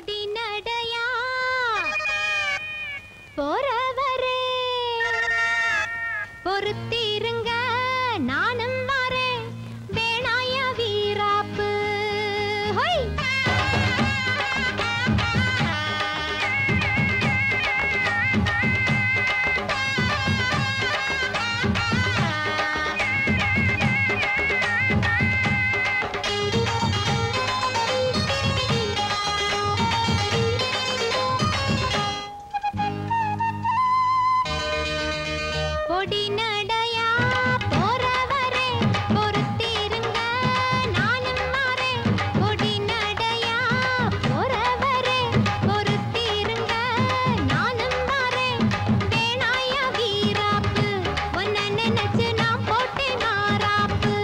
பொடி நடையா போறவரே பொறுத்திருங்க நானும் வரேன் வேணாயா வீராப்பு ஹொய் பொடி நடையா போறவரே பொறுத்திருங்க நானும் வரேன் பொடி நடையா போறவரே பொறுத்திருங்க நானும் வரேன் வேணாயா வீராப்பு உன்னை நினைச்சு நான் போட்டேன் மாறாப்பு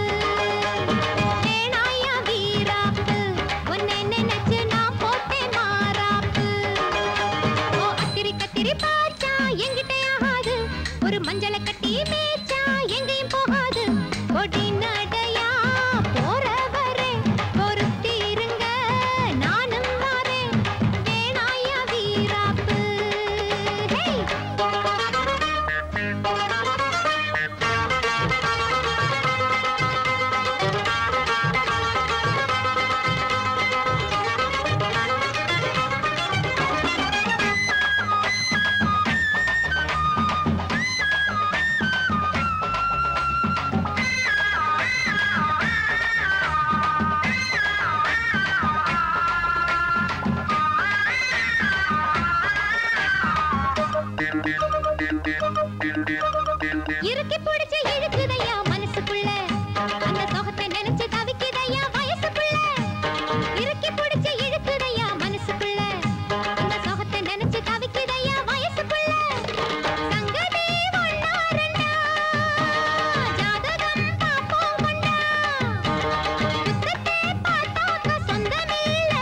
வேணாயா வீராப்பு உன்னை நினைச்சு நான் போட்டேன் மாறாப்பு ஓ அத்திரி கத்திரி பாச்சா என்கிட்ட ஆகாது ஒரு மஞ்சளை கட்டி மேய்ச்சா எங்கேயும் போகாது பொடி நடையா போறவரே பொறுத்திருங்க நானும் வரேன் வேணாயா வீராப்பு இறுக்கி பிடிச்சு இழுக்குதையா மனசுக்குள்ள அந்த சோகத்தை நினைச்சு தவிக்குதையா வயசுக்குள்ள இறுக்கி பிடிச்சு இழுக்குதையா மனசுக்குள்ள அந்த சோகத்தை நினைச்சு தவிக்குதையா வயசுக்குள்ள சங்கதி ஒண்ணா ரெண்டா ஜாதகம் பாப்போம் கொண்டா புத்தத்தை பார்த்தாக்க சொந்தமில்ல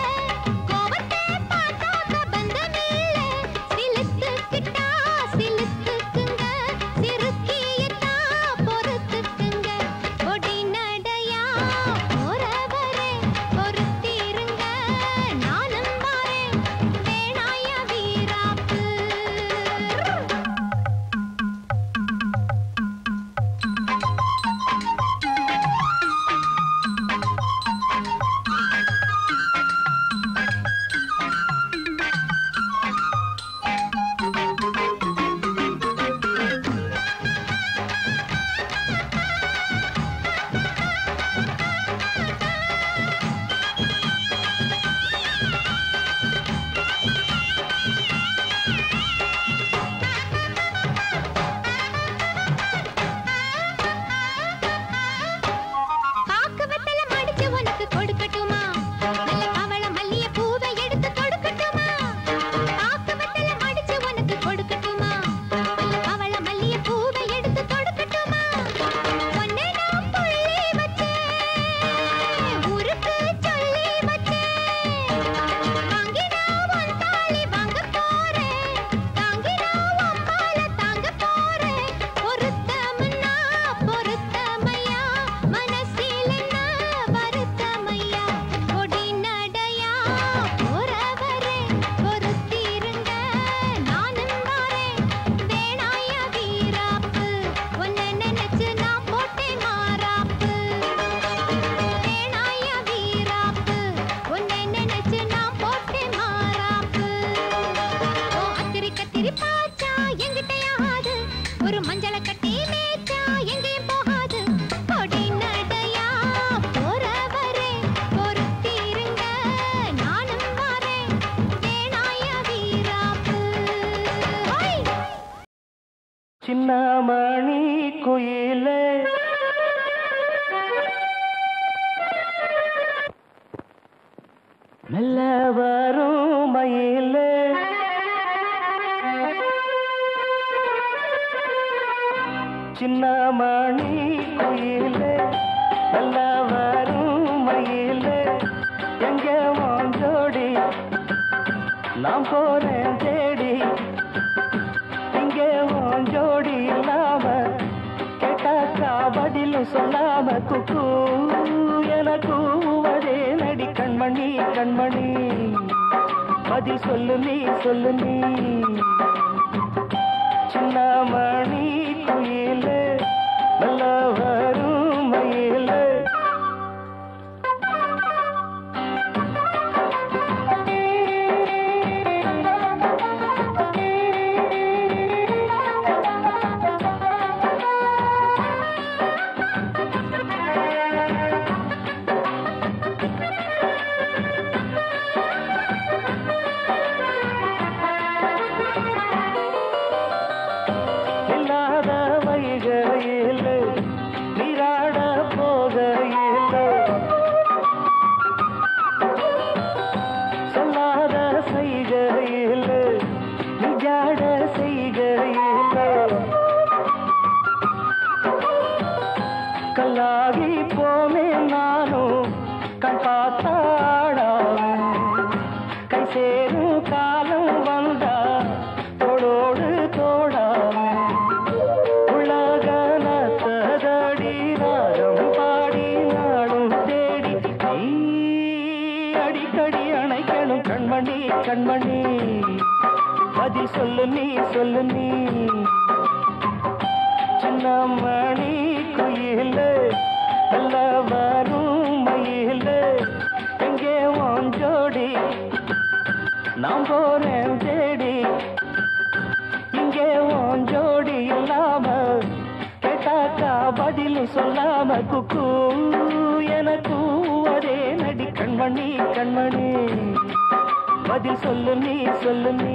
கோபத்தை பார்த்தாக்க பந்தமில்ல சிலுத்துக்கிட்டா சிலுத்துக்குங்க சிறுக்கியத்தா பொறுத்துக்குங்க பொடி நடையா போறவரே பொறுத்திருங்க நானும் வரேன் வேணாயா வீராப்பு பாக்கு வெத்தல மடிச்சு உனக்கு கொடுக்கட்டுமா நல்ல கவள மல்லிய பூவை எடுத்து கொடுக்கட்டுமா பாக்கு வெத்தல மடிச்சு உனக்கு கொடுக்கட்டுமா நல்ல கவள மல்லிய பூவை எடுத்து கொடுக்கட்டுமா உன்னை நான் புள்ளி வச்சேன் ஊருக்கு சொல்லி வச்சேன் வாங்கினா உன் தாலி வாங்க போறேன் தாங்கினா உன் பால தாங்க போறேன் பொருத்தம்னா பொருத்தமையா மனசில் என்ன வருத்தமையா பொடி நடையா போறவரே பொறுத்திருங்க நானும் வரேன் வேணாயா வீராப்பு உன்னை நினைச்சு நான் போட்டேன் மாறாப்பு வேணாயா வீராப்பு உன்னை நினைச்சு நான் போட்டேன் மாறாப்பு ஓ அத்திரி கத்திரி பாச்சா என்கிட்ட ஆகாது ஒரு மஞ்சளை கட்டி மேய்ச்சா எங்கேயும் போகாது பொடி நடையா போறவரே பொறுத்திருங்க நானும் வரேன் வேணாயா வீராப்பு ஹொய் சின்னமணி குயிலே மெல்ல வரும் மயிலே சின்னமணி குயிலே மெல்ல வரும் மயிலே எங்க வாஞ்சோடி நான் போறேன் தேடி இங்கே வாஞ்சோடி இல்லாம கேட்டாக்கா பதில் சொல்லாம குக்கு எனக்கு வதே நடி கண்மணி கண்மணி பதில் சொல்லு நீ சொல்லு நீ சின்ன மணி குயிலே நல்ல வரும் மயிலே கல்லாகி போமே நானும் கண் பார்த்தாடாமே கை சேரும் காலம் வந்தா தோடோடு தோடாமே உலகனத்ததடி ராகம் பாடி நாடும் தேடி நீ அடிக்கடி அணைக்கணும் கண்மணி கண்மணி பதில் சொல்லு நீ சொல்லு நீ சின்ன மணி குயிலே நல்ல வரும் மயிலே எங்கே உன் ஜோடி நான் போறேன் தேடி இங்கே உன் ஜோடி இல்லாம கேட்டாக்கா பதில் சொல்லாம குக்கு எனக்கு அதே நடி கண்மணி கண்மணி பதில் சொல்லு நீ சொல்லு நீ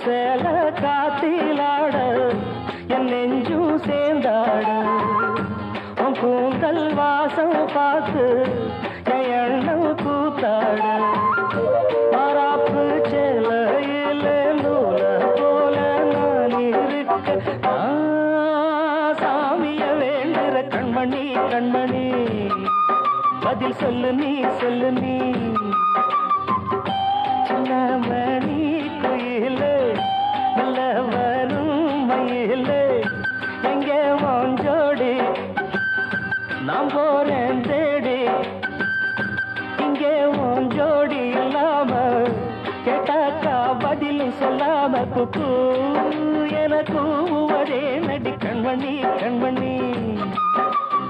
சேல காத்திலாட என் நெஞ்சும் சேர்ந்தாட உன் கூந்தல் வாசம் பார்த்து எண்ணம் கூத்தாட மாறாப்பு சேலையில நூல போல நான் இருக்க சாமிய வேண்டுற கண்மணி கண்மணி பதில் சொல்லு நீ சொல்லு நீ சின்ன மணி குயிலே நல்ல வரும் மயிலே எங்கே உன் ஜோடி நான் போறேன் தேடி இங்கே உன் ஜோடி இல்லாம கேட்டாக்கா பதில் சொல்லாம குக்கு எனக்கு ஒரே நடி கண்மணி கண்மணி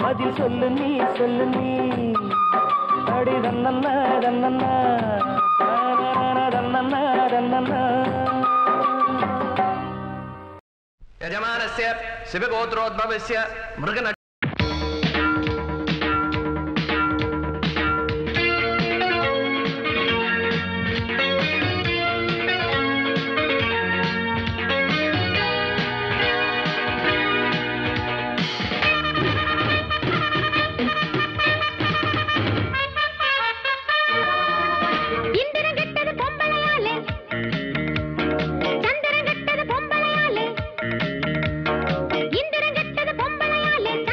பதில் சொல்லு நீ சொல்லு நீ அடி ரன்னண்ணா ரன்னண்ணா यजमानस्य शिवगोत्रोद्भवस्य मृगन சந்திரன் கெட்டது பொம்பளையாலே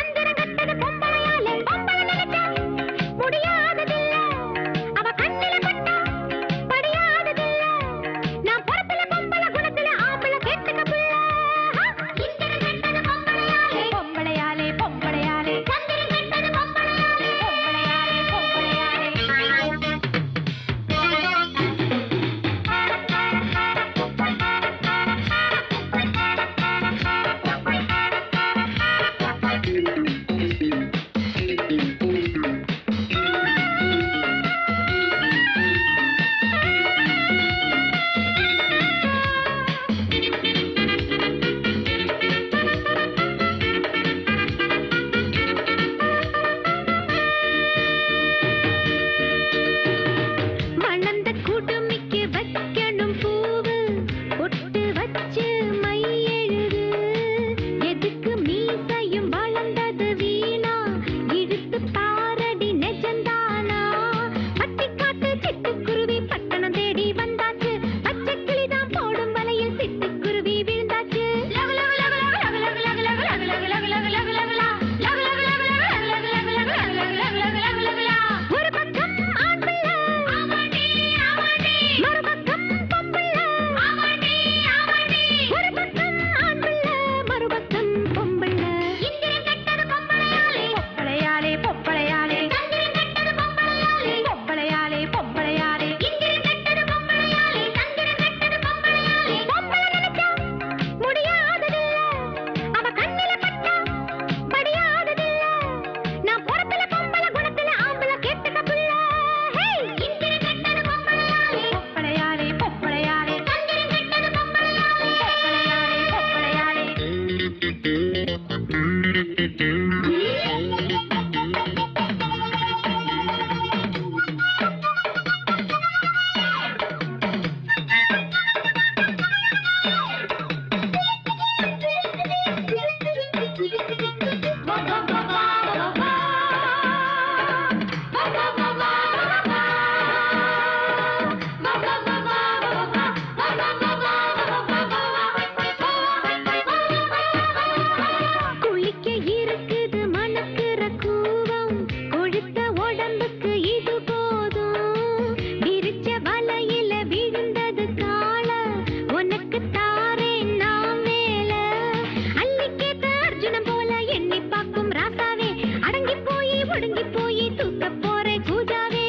ஒடுங்கி போய் தூக்க போறே கூஜாவே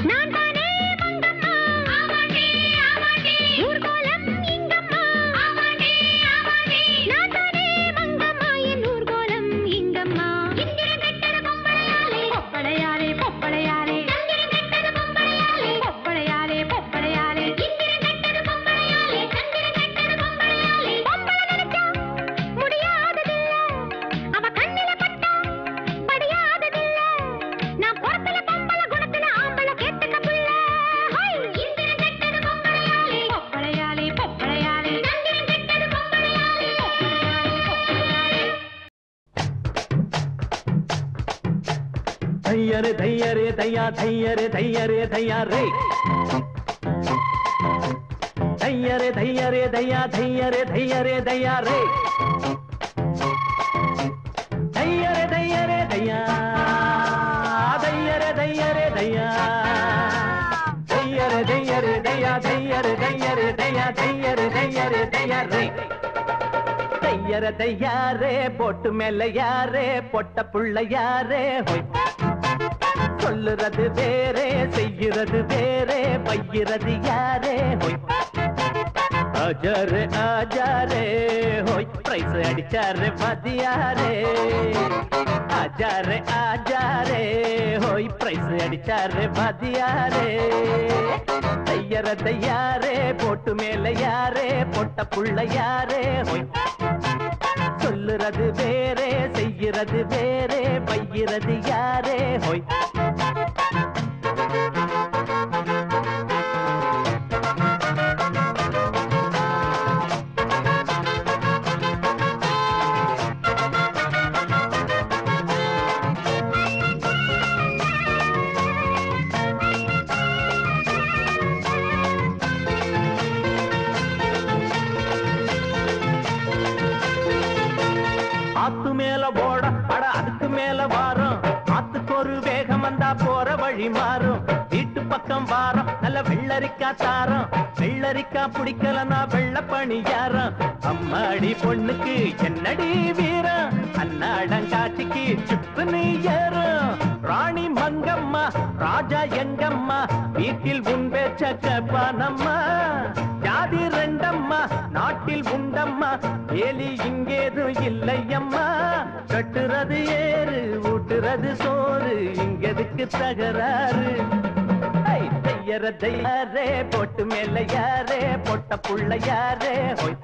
நான் தானே மங்கம்மா ஊர்கோலம் இங்கம்மா நான் தானே மங்கம்மா என் ஊர்கோலம் இங்கம்மா இந்திரன் கட்டட பொம்பளையாலே பொம்பளையாலே பொம்பளையாலே சந்திரன் கட்டட பொம்பளையாலே பொம்பளையாலே பொம்பளையாலே இந்திரன் கட்டட பொம்பளையாலே சந்திரன் கட்டட பொம்பளையாலே பொம்பளை நினைச்சா முடியாததில்ல அவ கண்ணில பட்டா படியாததில்ல நான் பொறத்துல பொம்பளை குணத்துல ஆம்பளை கேட்டுக்க புள்ள இந்திரன் கட்டட பொம்பளையாலே பொம்பளையாலே பொம்பளையாலே சந்திரன் கட்டட பொம்பளையாலே பொம்பளையாலே பொம்பளையாலே தையரே தையரே தையா தையரே தையரே தையா ரே தையரே தையரே தையா தையரே தையரே தையா ரே தையரே தையரே தையா தையரே தையரே தையா தையரே தையரே தையா தையரே தையரே தையா தையரே தையரே தையா ரே தையர தையாரே போட்டு மேல யாரே பொட்ட புள்ள யாரே ஹோய் சொல்லுறது வேறே செய்கிறது வேறே பையிறது யாரே ஹோய் ஆஜாரே ஆஜாரே ஹோய் பிரைஸ் அடிச்சாரே மதியாரே ஆஜாரே ஆஜாரே ஹோய் பிரைஸ் அடிச்சாரே மதியாரே தையர தையாரே போட்டு மேல யாரே பொட்ட புள்ள யாரே ஹோய் சொல்லுறது வேறே செய்கிறது வேறே பையிறது யாரே ஹோய் ஆத்து மேல போட அட அதுக்கு மேல வாரம் ஆத்துக்கு ஒரு வேகம் வந்தா போற வழி மாறும் வீட்டு பக்கம் வாரம் நல்ல வெள்ளரிக்கா தாரம் வெள்ளரிக்கா பிடிக்கலனா வெள்ள பணியாரம் அம்மாடி பொண்ணுக்கு என்னடி வீரம் அன்னாடங்காட்சிக்கு சுப்புன்னு ஏறும் ராணி மங்கம்மா ராஜா எங்கம்மா வீட்டில் உன் பேச்ச கேப்பானம்மா ஜாதி ரெண்டம்மா நாட்டில் உண்டம்மா ஏலி இங்கேதும் இல்லையம்மா கட்டுறது ஏறு ஊட்டுறது சோறு இங்கதுக்கு தகராறு தையர தையாரே போட்டு மேல யாரே பொட்ட புள்ள யாரே ஹோய்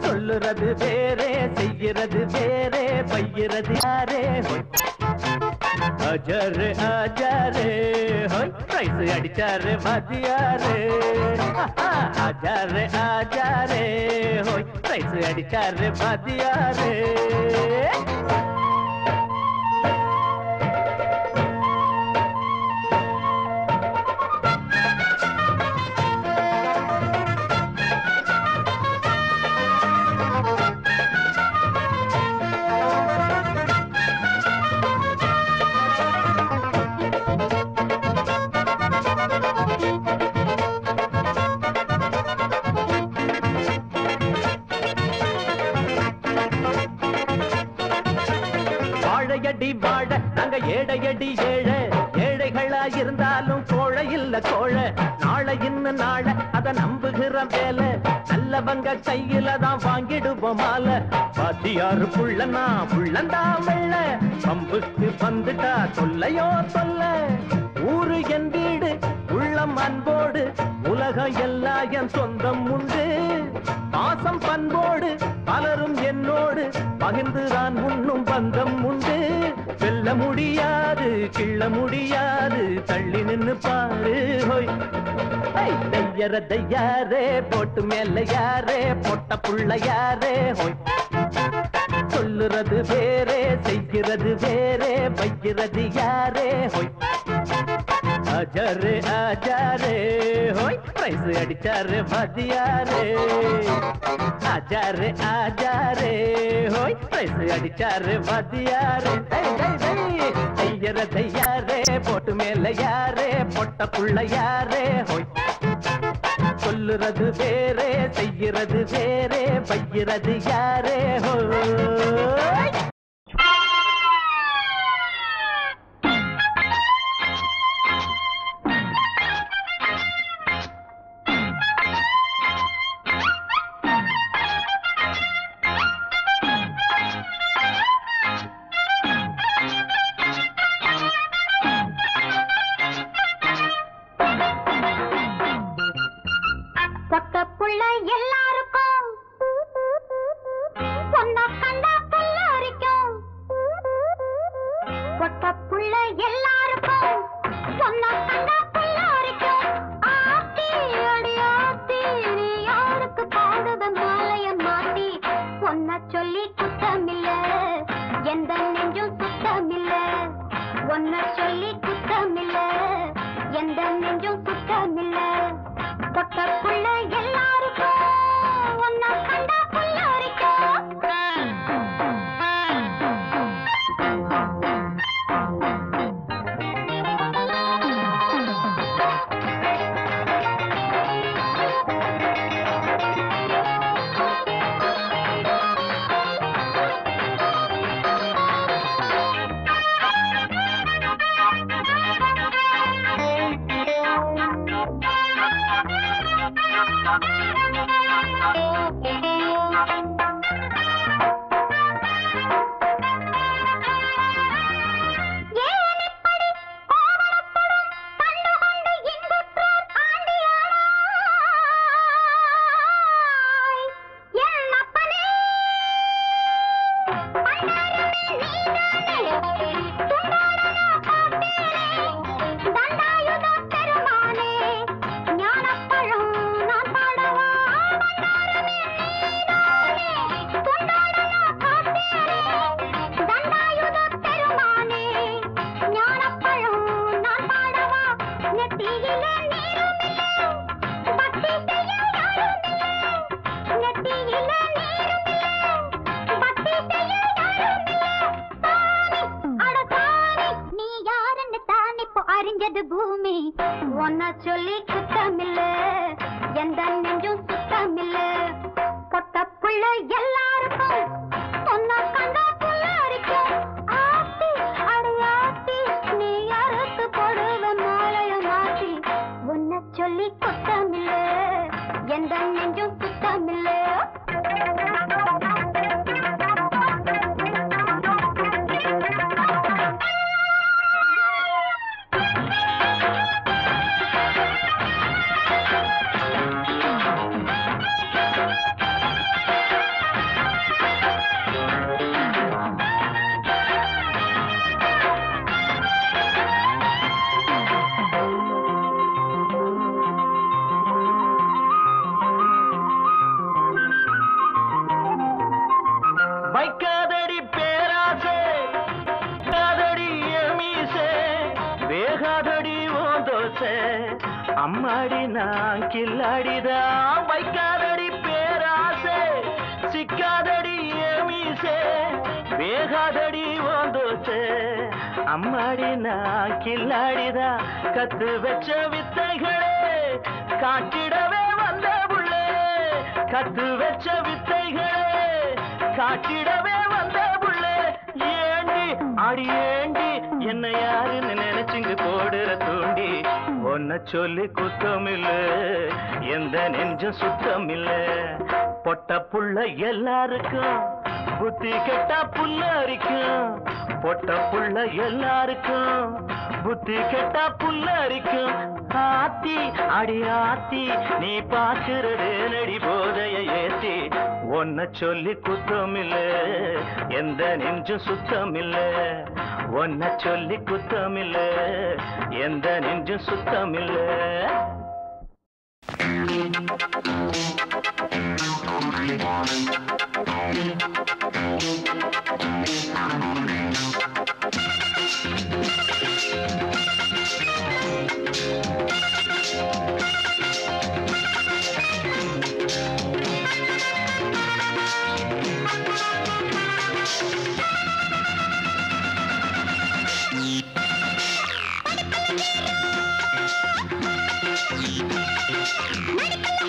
சொல்லுறது வேறே செய்கிறது வேறே பையிறது யாரே ஹோய் ஆஜாரே ஆஜாரே ஹோய் பிரைஸ் அடிச்சாரே மதியாரே ஆஜாரே ஆஜாரே ஹோய் பிரைஸ் அடிச்சாரே மதியாரே வாழையடி வாழ நாங்க ஏழையடி ஏழை ஏழைகளா இருந்தாலும் கோழை இல்ல கோழை நாளை இன்னும் நாளை அத நம்புகிற வேலை நல்லவங்க கையில தான் வாங்கிடுவோம் மாலை பாத்தியாரு புள்ளனா புள்ளந்தா வெள்ள பம்புக்கு வந்துட்டா சொல்லையோ சொல்ல ஊரு என் வீடு உள்ளம் அன்போடு உலகம் எல்லாம் என் சொந்தம் உண்டு பாசம் பண்போடு பலரும் என்னோடு பகிர்ந்துதான் உண்ணும் பந்தம் உண்டு வெல்ல முடியாது கிள்ள முடியாது தள்ளி நின்னு பாரு ஹோய் தையர தையாரே போட்டு மேல யாரே பொட்ட புள்ள யாரே ஹோய் சொல்லுறது வேறே செய்கிறது வேறே வைக்கிறது யாரே ஹோய் ஆஜாரே ஆஜாரே ஹோய் பிரைஸ் அடிச்சாரே மதியாரே ஆஜாரே ஆஜாரே ஹோய் பிரைஸ் அடிச்சாரே மதியாரே தையர தையாரே போட்டு மேல யாரே பொட்ட புள்ள யாரே ஹோய் சொல்லுறது வேறே செய்கிறது வேறே வைக்கிறது யாரே ஹோ அம்மாடி நான் கில்லாடிதா வைக்காதடி பேராசே சிக்காதடி ஏமீசே வேகாதடி ஓந்தோசே அம்மாடி நான் கில்லாடிதா கத்து வச்ச வித்தைகளே காட்டிடவே வந்த புள்ளே கத்து வச்ச வித்தைகளே காட்டிடவே வந்த புள்ளே ஏண்டி அடி ஏண்டி என்ன யாருன்னு நினைச்சுங்க போடுற தூண்டி ஒன்ன சொல்லி குத்தமில்ல எந்த நெஞ்சம் சுத்தமில்ல பொட்ட புள்ள எல்லாருக்கும் புத்தி கெட்டா புல்ல அரிக்கும் பொட்ட புள்ள எல்லாருக்கும் புத்தி கெட்டா புல்ல அரிக்கும் ஆத்தி அடி ஆத்தி நீ பாக்குறது நடி போதைய ஏத்தி ஒன்ன சொல்லி குத்தமில்ல எந்த நெஞ்சும் சுத்தமில்ல ஒன்ன சொல்லி குத்தமில்ல எந்த நெஞ்சும் சுத்தமில்ல Medical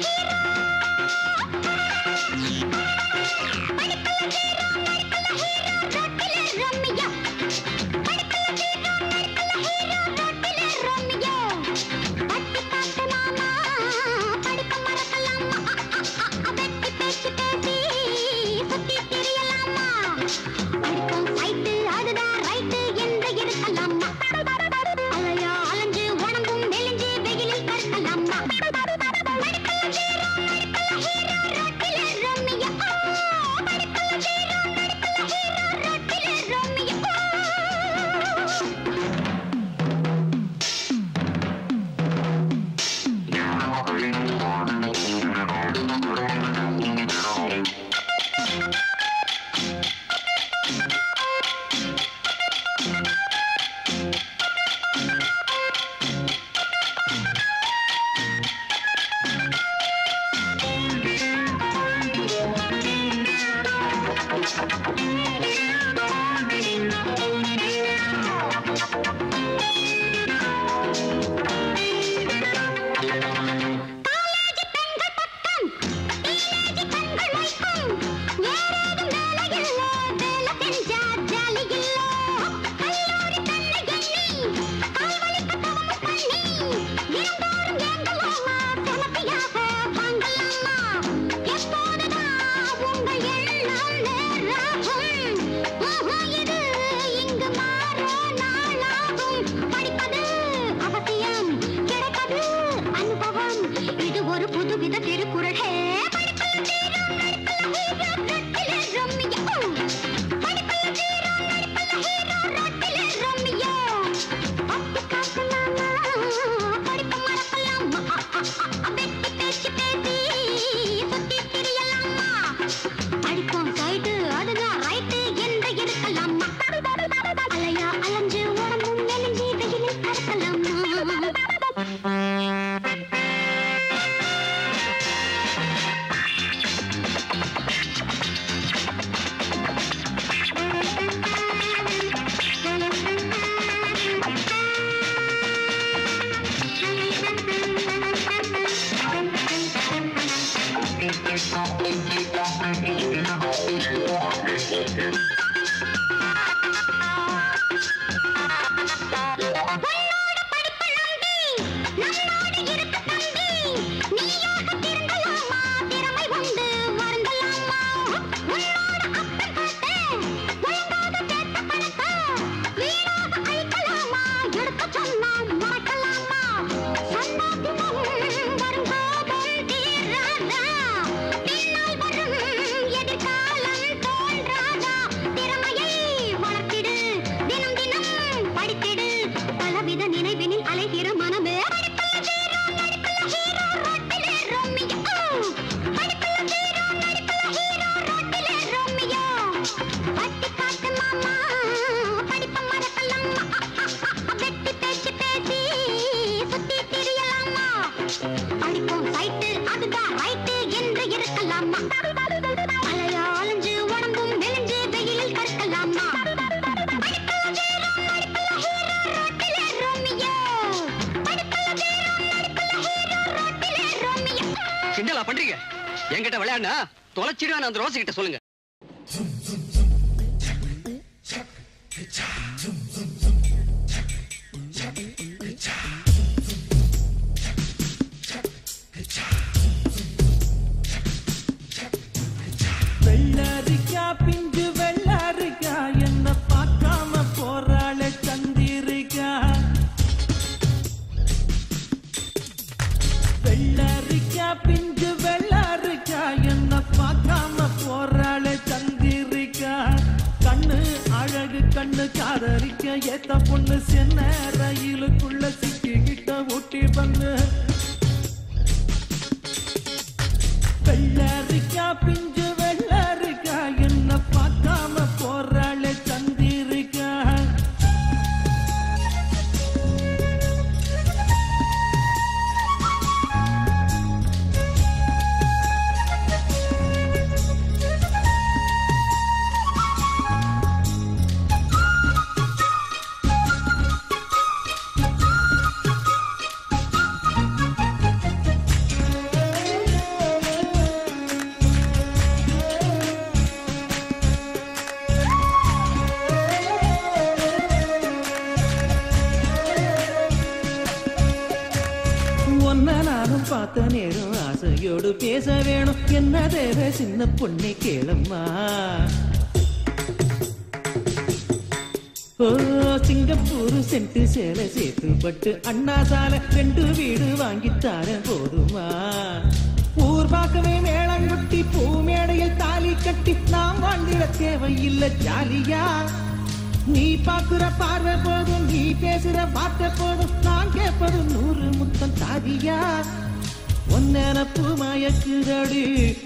கிண்டலா பண்றீங்க? என்கிட்ட விளையாடுனா தொலைச்சிடுவேன். அந்த ரோஸ் கிட்ட சொல்லுங்க. வெள்ளரிக்கா பிஞ்சு வெள்ளரிக்கா என்ன பார்க்காம போறாளே சந்திரிக்கா. வெள்ளரிக்கா பிஞ்சு வெள்ளரிக்கா என்ன பார்க்காம போறாளே சந்திரிக்கா. கண்ணு அழகு கண்ணு காதலிக்க ஏத்த பொண்ணு சென்ன ரயிலுக்குள்ள சிக்கிக்கிட்ட ஊட்டி பண்ணு. வெள்ளரிக்கா பிஞ்சு வெள்ளரிக்கா என்ன பார்க்காம போறாளே சந்திரிக்கா. நானும் பார்த்த நேரம் ஆசையோடு பேச வேணும். என்ன தேவை சின்ன பொண்ணை கேளம்மா. ஓ சிங்கப்பூர் சென்று சேலை சேர்த்து பட்டு அண்ணா சாலை 2 வீடு வாங்கித்தார போதுமா. ஊர் பார்க்கவே மேளங்குட்டி பூ மேடையில் தாலி கட்டி நாம் வாழ்ந்திட தேவையில்லை ஜாலியா. நீ பாக்குற பார்வை போதும், நீ பேசுற வார்த்தை போதும், நான் கேட்பது 100 முத்தம் தாதியா. ஒன்னப்பு மயக்குதடி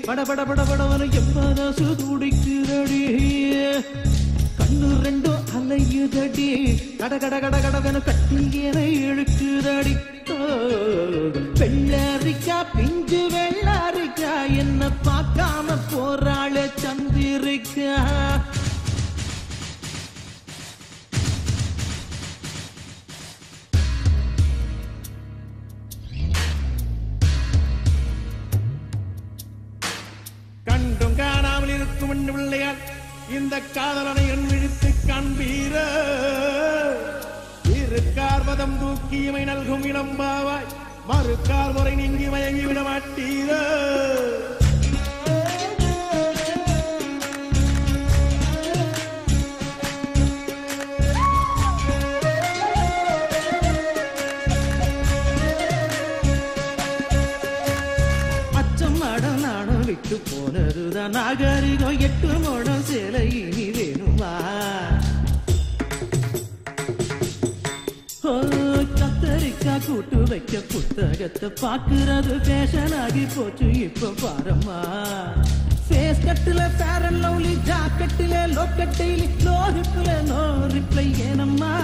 படபட படபடவன எம்மனசு துடிக்குதடி. கண்ணு 2 அலையுதடி கட கட கட கடவன கட்டியனை இழுக்குதடி. வெள்ளரிக்கா பிஞ்சு வெள்ளரிக்கா என்ன பார்க்காம போறாளே சந்திரிக்கா. கண்டும் காணாமல் இருக்கும் பிள்ளையால் இந்த காதலனை என் விழித்து காண்பீர. இருக்கார் மதம் தூக்கியமை நல்கும் இளம்பாவாய் மறுக்கால் முறை நீங்கி மயங்கி விட மாட்டீர. விட்டு போனதுதான் நாகரிகம் 8 முழம் சேலை இனி வேணுமா. கத்தரிக்கா கூட்டு வைக்க புத்தகத்தை பாக்குறது ஃபேஷன் ஆகி போச்சு இப்ப பாரம்மா. ஃபேஸ் கட்டுல ஃபேர் அண்ட் லவ்லி ஜாக்கெட்டுல லோக்கெட்டில லோ ரிப்ல நோ ரிப்ளை ஏனம்மா.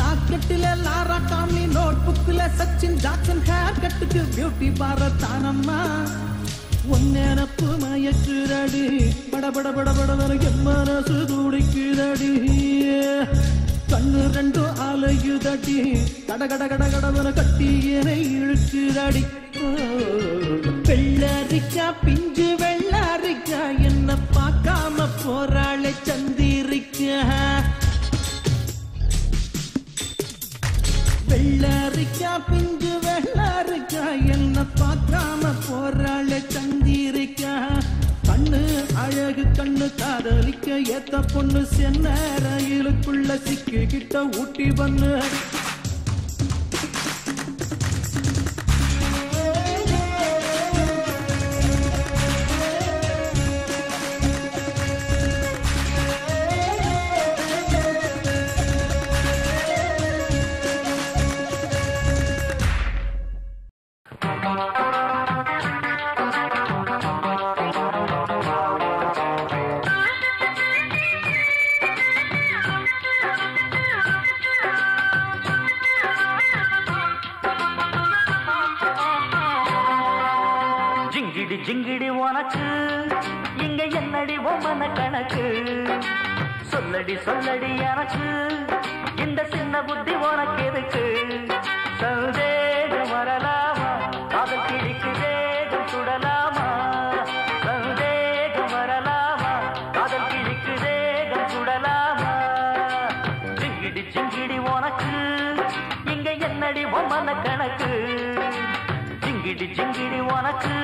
லாக்கெட்டில லாரா காம்லி நோட் புக்ல சச்சின் ஜாக்சன் ஹேர் கட்டுக்கு பியூட்டி பாரத் தானம்மா. ஒன்னப்பு மயக்குதடி படபட படபட எம்மனசு துடிக்குதடி. கண்ணு 2 அலையுதடி கட கட கட கடவன கட்டியனை இழுக்குதடி. வெள்ளரிக்கா பிஞ்சு வெள்ளரிக்கா என்ன பார்க்காம போறாளே சந்திரிக்கா. வெள்ளரிக்கா பிஞ்சு வெள்ளரிக்கா என்ன பார்க்காம போறாளே சந்திரிக்கா. கண்ணு அழகு கண்ணு காதலிக்க ஏத்த பொண்ணு சென்ன ரயிலுக்குள்ள சிக்கிக்கிட்ட ஊட்டி பண்ணு. ஜிங்கிடி உனக்கு இங்க என்னடி ஒவ்வொன்ன கணக்கு சொல்லடி சொல்லடி எனக்கு இந்த சின்ன புத்தி உனக்கு எதுக்கு. சந்தேகம் வரலாமா காதல் கிழிக்கு வேகம் சுடலாமா. சந்தேகம் வரலாமா காதல் கிழிக்கு வேகம் சுடலாமா. ஜிங்கிடி உனக்கு இங்க என்னடி ஒவ்வொன்ன கணக்கு. ஜிங்கிடி உனக்கு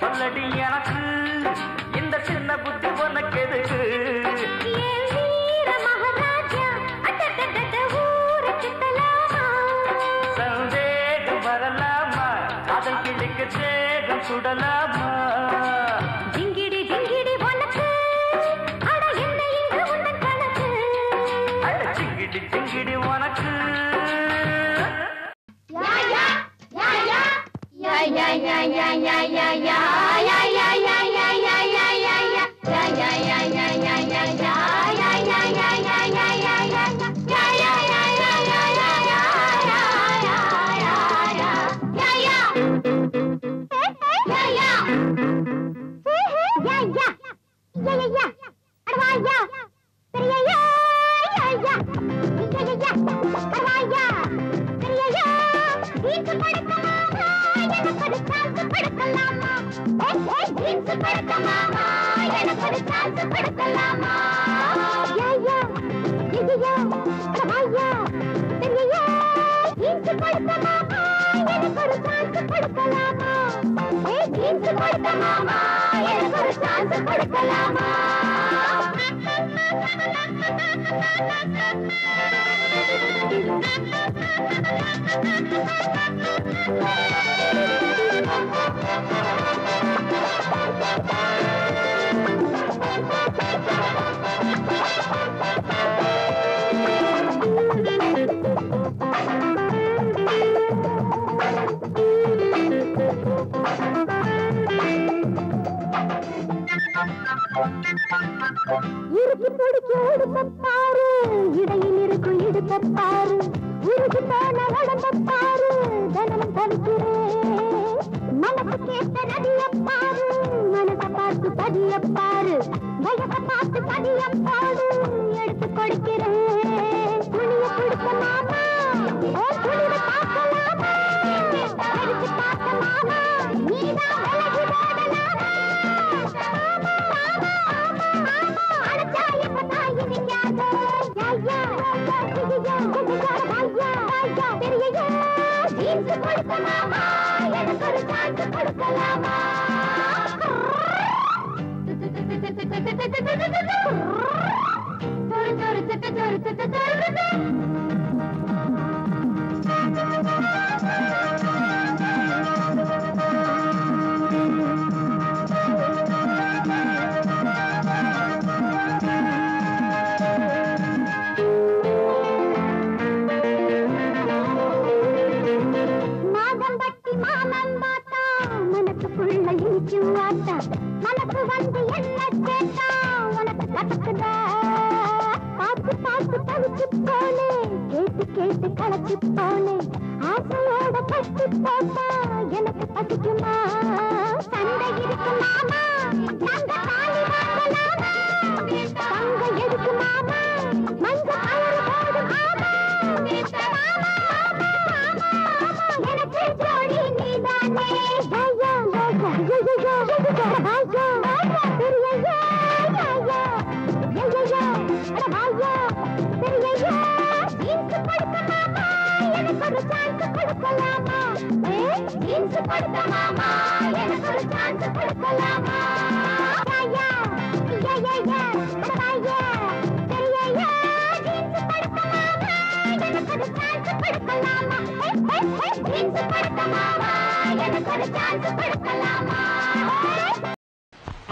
சொல்லடி எனக்கு இந்த சின்ன புத்தி உனக்கு எதுக்கு. சந்தேகம் வரலாமா காதல் கிழிக்கு தேகம் சுடலாமா. ஜிங்கிடி உனக்கு அட என்ன இங்கு உந்தன் கணக்கு. அட ஜிங்கிடி உனக்கு. யா யா யா யா யா யா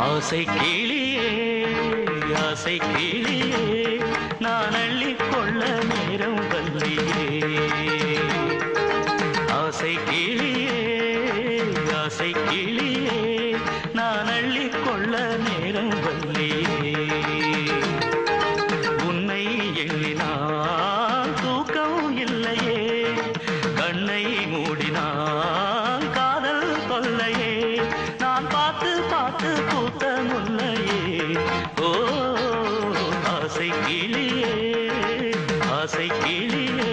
ஆசை கிளியே ஆசை கிளியே நான் அள்ளிக்கொள்ள நேரம் வல்லியே ஆசை கிளியே ஆசை கிளியே நான் அள்ளிக்கொள்ள நேரம் வல்லியே உன்னை எண்ணினால் தூக்கம் இல்லையே கண்ணை மூடினால் காதல் தொல்லையே நான் பார்த்து பார்த்து பூத்த முல்லையே ஓ ஆசை கிளியே ஆசை கிளியே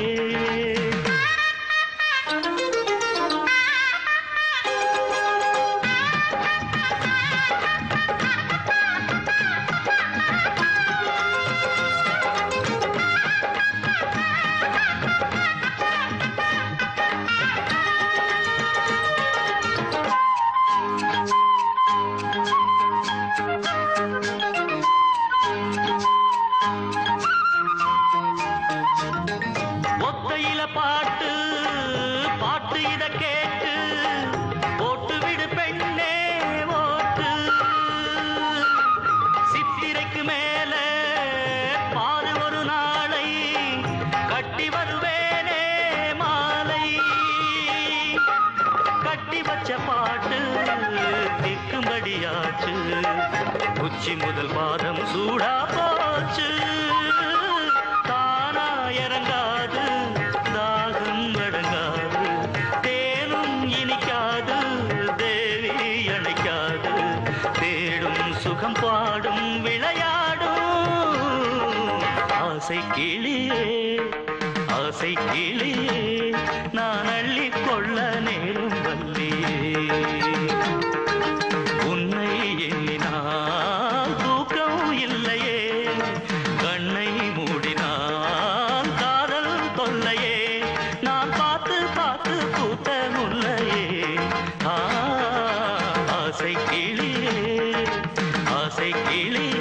சரியாச்சு உச்சி முதல் பாதம் சூடா போச்சு தானா இறங்காது தாகம் அடங்காது தேனும் இனிக்காது தேவி அணைக்காது தேடும் சுகம் பாடும் விளையாடும் ஆசை கிளியே ஆசை கிளியே நான் அள்ளிக் கொள்ள நேரும் வல்லியே உன்னை எண்ணினால் தூக்கம் இல்லையே கண்ணை மூடினால் காதல் தொல்லையே நான் பார்த்து பார்த்து பூத்த முல்லையே ஆசை கிளியே ஆசை கிளியே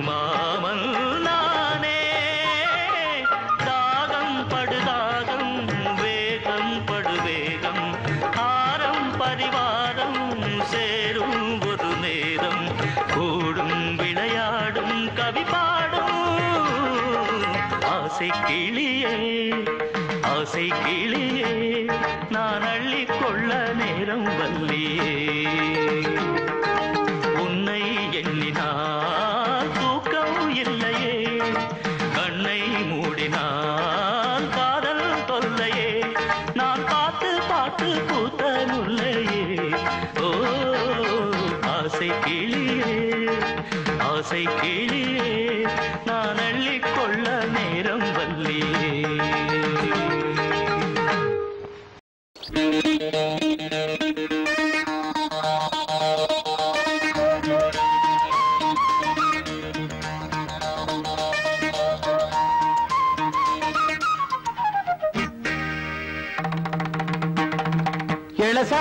மாமன் நானே தாகம் படுதாகம் வேகம் படுவேகம் ஆரம் பரிவாரம் சேரும் ஒரு நேரம் கூடும் விளையாடும் கவி பாடும் ஆசை கிளியே ஆசை கிளியே நான் அள்ளிக் கொள்ள நேரம் வல்லியே உன்னை எண்ணினால் தூக்கம் இல்லையே கண்ணை மூடினால் காதல் தொல்லையே நான் பார்த்து பார்த்து பூத்த முல்லையே ஓ ஆசை கிளியே ஆசை கிளியே நான் அள்ளிக் கொள்ள நேரம் வல்லியே இளசா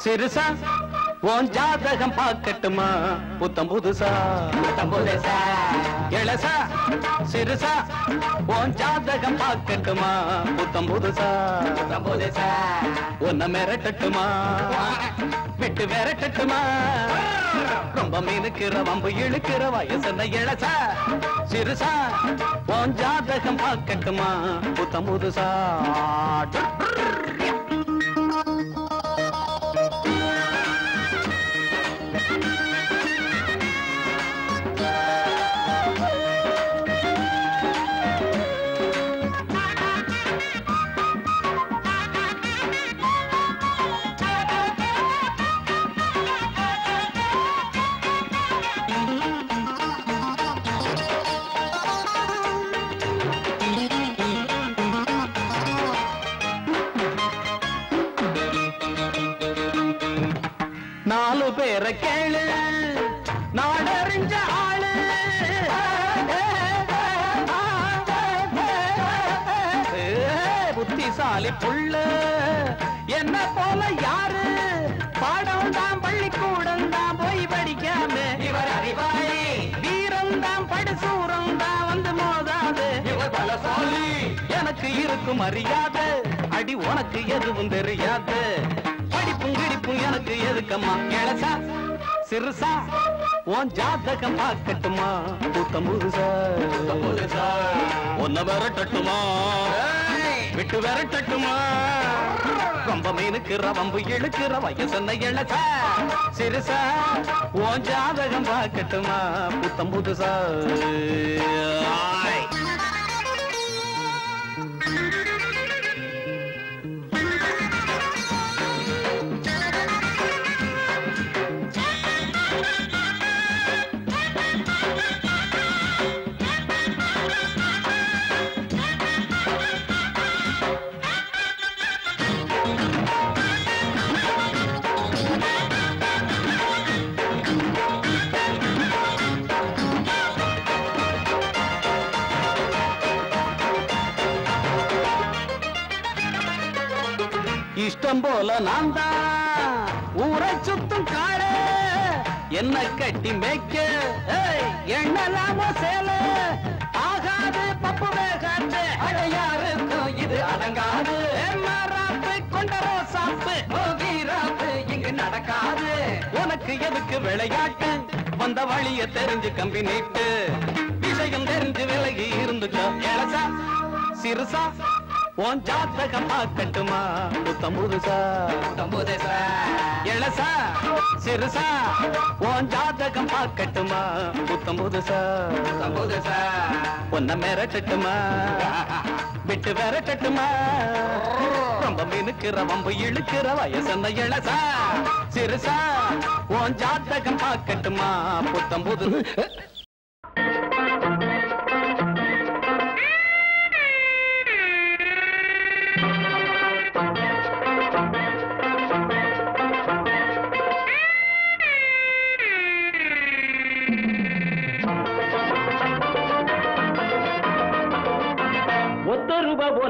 சிறுசா உன் ஜாதகம் பார்க்கட்டுமா புத்தம் புதுசா இளசா சிறுசா உன் ஜாதகம் பார்க்கட்டுமா புத்தம் புதுசா உன்னை மிரட்டட்டுமா விட்டு விரட்டட்டுமா ரொம்ப மீனுக்கிற வம்பு இழுக்கிற வயசுன இளசா சிறுசா உன் ஜாதகம் பார்க்கட்டுமா புத்தம் புதுசா நாலு பேரை கேளு நாடறிஞ்ச ஆளு புத்திசாலி புள்ள என்ன போல யாரு பாடம் தான் பள்ளிக்கூடம் தான் போய் படிக்காம இவர் அறிவாளி வீரம் தான் படுசூரம் தான் வந்து மோதாது இவர் பலசாலி எனக்கு இருக்கும் அறியாது அடி உனக்கு எதுவும் தெரியாது படிப்பும் கிடிப்பும் எனக்கு எதுக்கம்மா இளசா சிறுசா உன் ஜாதகம் பார்க்கட்டுமா புத்தம் புதுசா உன்னை விரட்டட்டுமா விட்டு விரட்டட்டுமா ரொம்ப மீனுக்கிற வம்பு இழுக்கிற வயசுன இளசா சிறுசா உன் ஜாதகம் பார்க்கட்டுமா புத்தம் புதுசா இஷ்டம் போல நான் தான் ஊரை சுத்தும் காடு என்ன கட்டி மேய்க்க எண்ணலாம சேல ஆகாது பப்பு வேகாது அடையாருக்கும் இது அடங்காது மாறாப்பு கொண்டரோ சாப்பு வீராப்பு இங்கு நடக்காது உனக்கு எதுக்கு விளையாட்டு வந்த வழிய தெரிஞ்சு கம்பி நீட்டு விஷயம் தெரிஞ்சு விலகி இருந்துச்சோ இளசா சிறுசா உன் ஜாத்தகம் பார்க்கட்டுமா புத்தம் புதுசா இளசா சிறுசா உன் ஜாதகம் பார்க்கட்டுமா புத்தம் புதுசா உன்னை மிரட்டட்டுமா விட்டு விரட்டட்டுமா ரொம்ப மினுக்கிற வம்பு இழுக்கிற வயசன இளசா சிறுசா உன் ஜாதகம் பார்க்கட்டுமா புத்தம் புது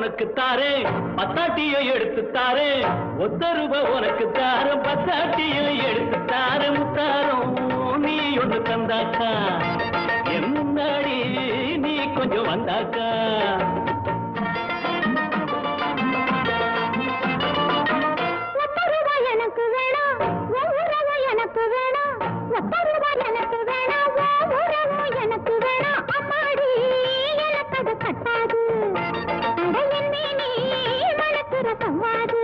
உனக்கு தாரே பத்தாட்டியை எடுத்து தாரே ஒத்த ரூபா உனக்கு தார பத்தாட்டியை எடுத்து தார முத்தாரம் நீ ஒண்ணு தந்தாக்கா என் முன்னாடி நீ கொஞ்சம் வந்தாக்கா எனக்கு வேணாம் எனக்கு வேணாம் எனக்கு வேணாம் எனக்கு வேணாம் அம்மாடி எனக்கு அது கட்டாது சம்வாது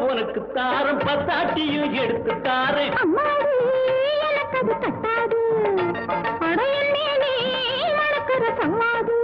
உனக்கு தாரம் பத்தாட்டியும் எடுத்து தாரே எனக்கு அது கட்டாது நடக்கிற சம்வாது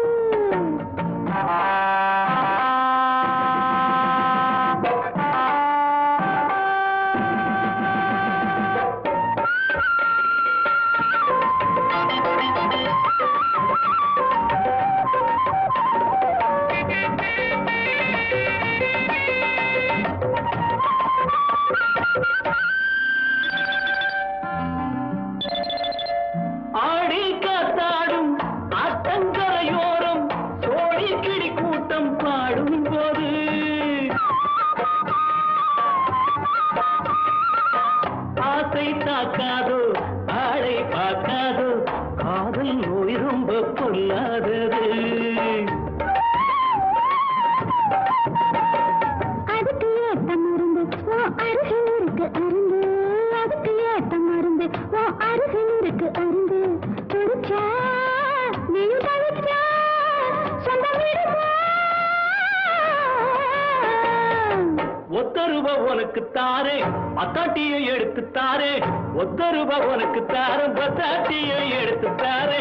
உனக்கு தாரே பத்தாட்டியை எடுத்து தாரே ஒத்த ரூபா உனக்கு தார பத்தாட்டியை எடுத்து தாரே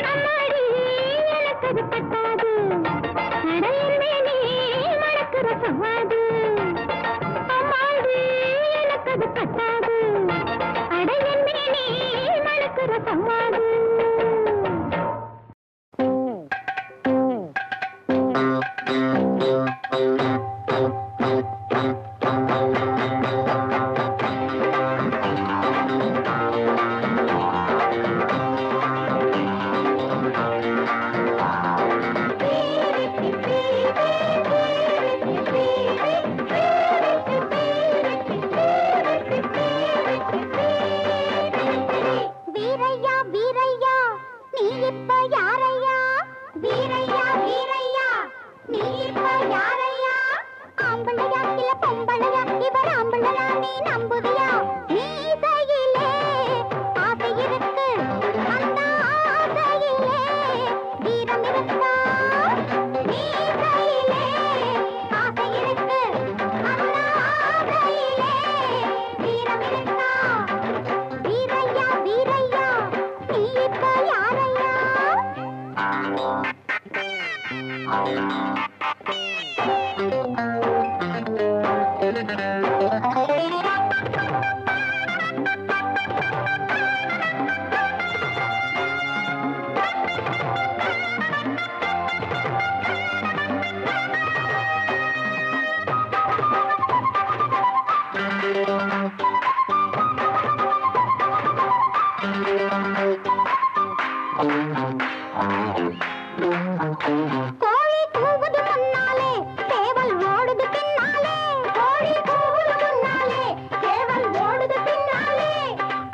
எனக்கு அது கட்டாது நடக்கிற சவாது எனக்கு அது கட்டாது நடக்கிற சவாது கோழி கூவுது முன்னாலே சேவல் ஓடுது பின்னாலே கோழி கூவுது முன்னாலே சேவல் ஓடுது பின்னாலே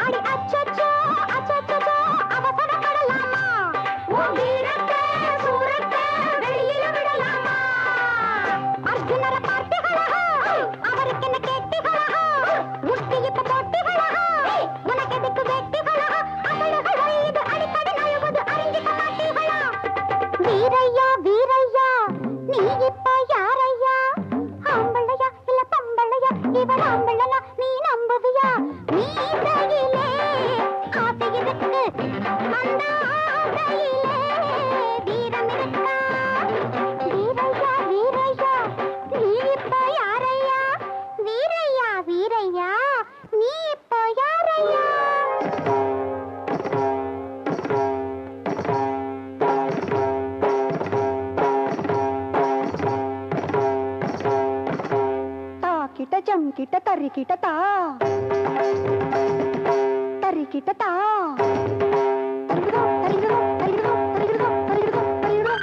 அடி அச்சச்சோ அச்சச்சோ அவசரப்படலாமா உன் வீரத்தை சூரத்தை வெளியில விடலாமா அர்ஜுனரை பார்த்தீங்களா அவருக்கு என்ன கேட்டீங்களா முட்டி இப்ப போட்டீங்களா உனக்கு எதுக்கு வெட்டிகளா அகலகளோ இது அடிக்கடி நழுவது அறிஞ்சிக்க மாட்டீங்களா வீரையா வீரையா நீ இப்ப யாரையா ஆம்பளையா இல்ல பம்பளையா இவன் ஆம்பளனா நீ நம்புவியா மீசையிலே ஆசை இருக்கு அந்த ஆசையிலே வீரம் இருக்கா வீரையா வீரையா நீ இப்ப யாரையா வீரையா வீரையா நீ இப்ப யாரையா கிட்ட ஜம் கிட்ட தரி கிட்ட தா தரி கிட்ட தா தரிகிடோ தரிகிடோ தரிகிடோ தரிகிடோ தரிகிடோ தரிகிடோ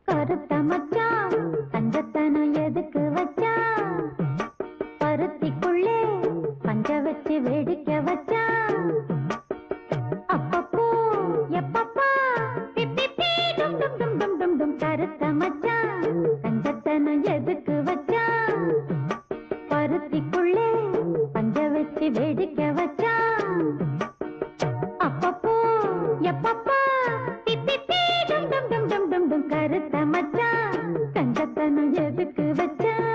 கருத்த மச்சான் தங்கத்தனம் எதுக்கு வச்சான் பருத்திக்குள்ளே பஞ்ச வச்சு வேடிக்கை வச்சான் அப்பப்போ எப்பப்பா பிப்பி டும் டும் டும் டும் டும் டும் கருத்த மச்சான் தங்கத்தனம் எதுக்கு வச்சான் பருத்திக்குள்ளே பஞ்ச வச்சு வேடிக்கை வச்சான் அப்பப்போ எப்பப்பா பிப்பி டும் டும் டும் டும் டும் டும் கருத்த மச்சான் தங்கத்தனம் எதுக்கு வச்சான்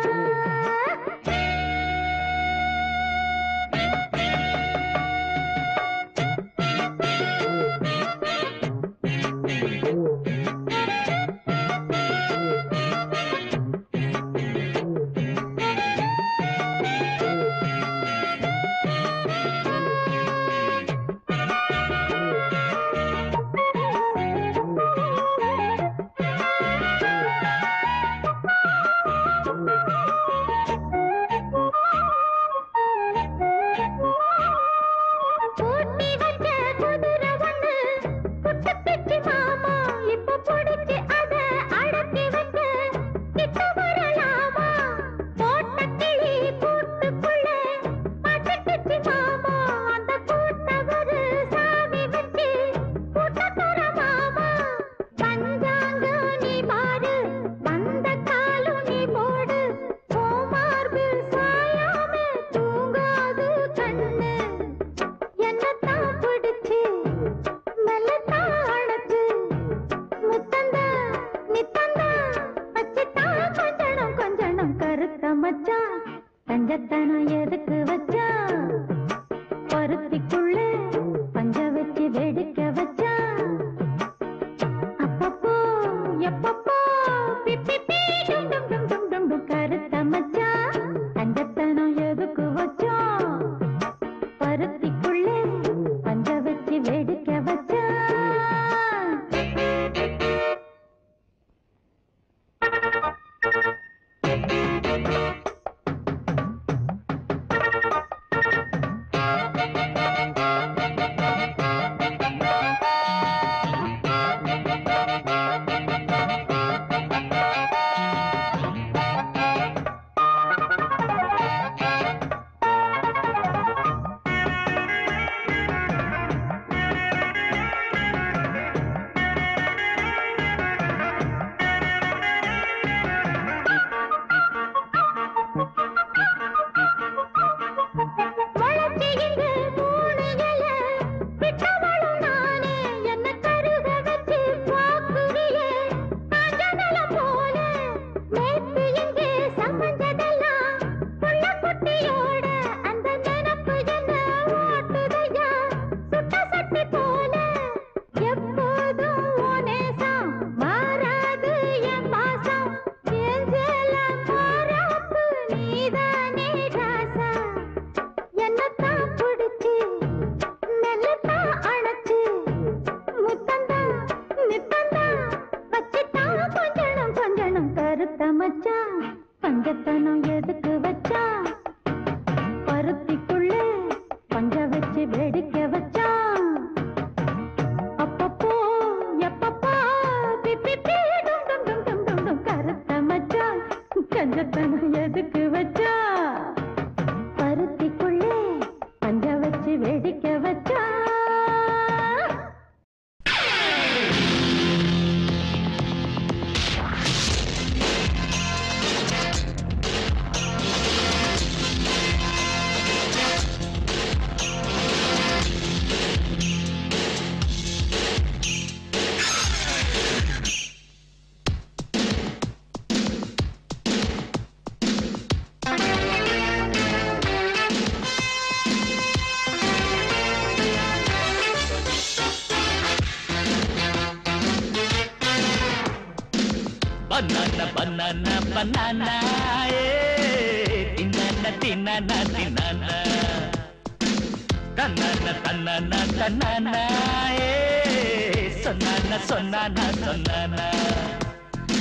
கஞ்சத்தனம் எதுக்கு வச்சா பருத்திக்குள்ள பஞ்ச வச்சு வெடிக்க வச்சா அப்பப்போ எப்பப்போ பிப்பி டும் டும் டும் டும் டும் டும் கருத்த மச்சா கஞ்சத்தனம் எதுக்கு வச்சா பருத்திக்குள்ள பஞ்ச வச்சு வெடிக்க வச்சா பஞ்சத்தனம் எதுக்கு வச்சா பருத்திக்குள்ள பஞ்ச வச்சு வெடிக்க வச்சா அப்பப்போ எப்பப்போ பிப்பி டும் டும் டும் டும் டும் டும் கருத்த மச்சா கஞ்சத்தனம் எதுக்கு வச்சா பருத்திக்குள்ள பஞ்ச வச்சு வெடிக்க வச்சா Banana, banana, banana, eh. Tinana, tinana, tinana. Tanana, tanana, tanana, eh. Sonana, sonana, sonana.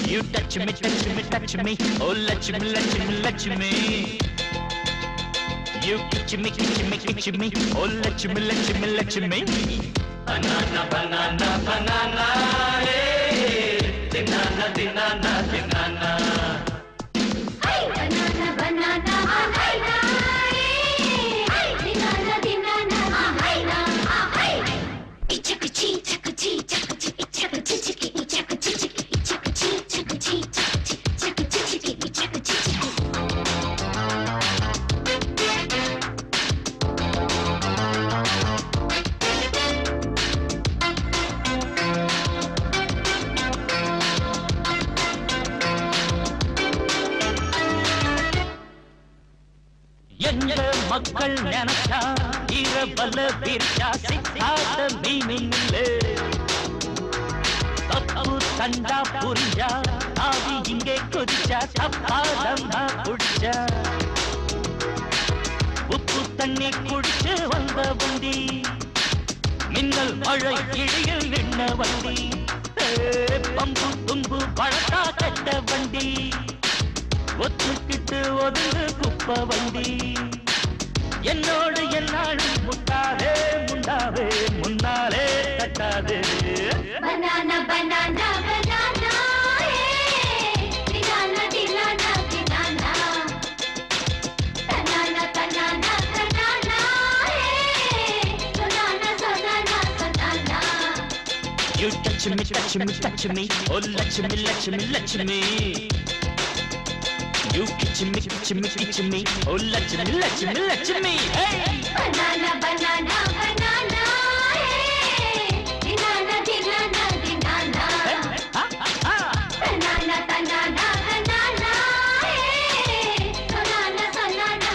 You touch me, touch me, touch me. Oh, let me, let me, let me. You kitch me, kitch me, kitch me. Oh, let me, let me, let me. Banana, banana, banana, eh. Dinana, dinana, dinana. Hey, banana, banana, banana. Hey, dinana, dinana, dinana. Hey, ichakachi, chakachi, chakachi, ichakachi, chiki, ichakachi, chiki, ichakachi, chakachi, chakachi, chakachi, chiki, ichakachi, chiki. எங்க மக்கள் நினைச்சா இரவல விரிச்சா சிக்காத மீனில்ல தப்பு கண்டா புரிஞ்சா ஆவி இங்கே கொதிச்சா தப்பாதம்மா குடிச்சா உப்பு தண்ணி குடிச்சு வந்த வண்டி மின்னல் மழை இடையில் நின்ன வண்டி பம்பு தும்பு பழத்தா கட்ட வண்டி ஒத்துக்கிட்டு ஒதுங்கு குப்ப வண்டி என்னோடு என்னாலும் முட்டாதே முண்டாவே முன்னாலே தட்டாதே Banana, banana, banana. Hey, dinana, dinana, dinana. Banana, banana, banana. Hey, banana, banana, banana. You touch me, touch me, touch me. Oh, let me, let me, let me. You kitch me, kitch me, kitch me. Oh, let me, let me, let me. Hey! Banana, banana, banana. Hey, dinana, dinana, dinana. Banana, banana, banana. Hey, banana, banana,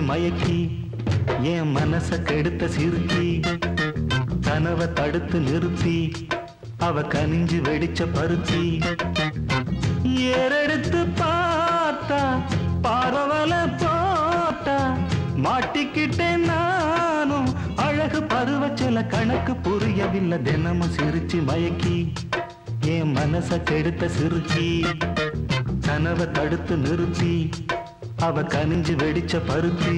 மயக்கி என் மனச கெடுத்த சிறுக்கி கனவை தடுத்து நிறுத்தி அவ கனிஞ்சு வெடிச்ச பருத்தி ஏறெடுத்து பார்த்தா பார்வல போட்டா மாட்டிக்கிட்டேன் நானும் அழகு பருவச்சல கணக்கு புரியவில்லை தினமும் சிரிச்சு மயக்கி என் மனச கெடுத்த சிறுக்கி கனவை தடுத்து நிறுத்தி அவ கனிஞ்சு வெடிச்ச பருத்தி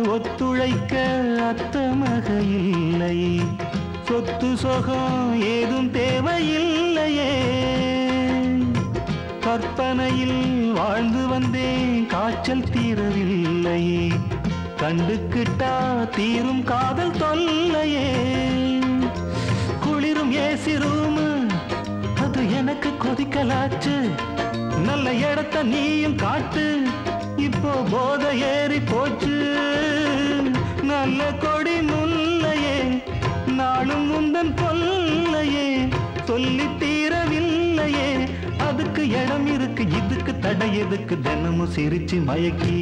ஒத்துழைக்க அத்த மக இல்லையே சொத்து சொகம் ஏதும் தேவையில்லையே கற்பனையில் வாழ்ந்து வந்தேன் காய்ச்சல் தீரவில்லையே கண்டுக்கிட்டா தீரும் காதல் தொல்லையே குளிரும் ஏசி ரூமு அது எனக்கு கொதிக்கலாச்சு நல்ல இடத்த நீயும் காட்டு இப்போ போத ஏறி போச்சு நல்ல கொடி முல்லையே நாளும் முந்தன் கொல்லையே சொல்லி தீரவில்லையே அதுக்கு இடம் இருக்கு இதுக்கு தடை எதுக்கு தினமும் சிரிச்சு மயக்கி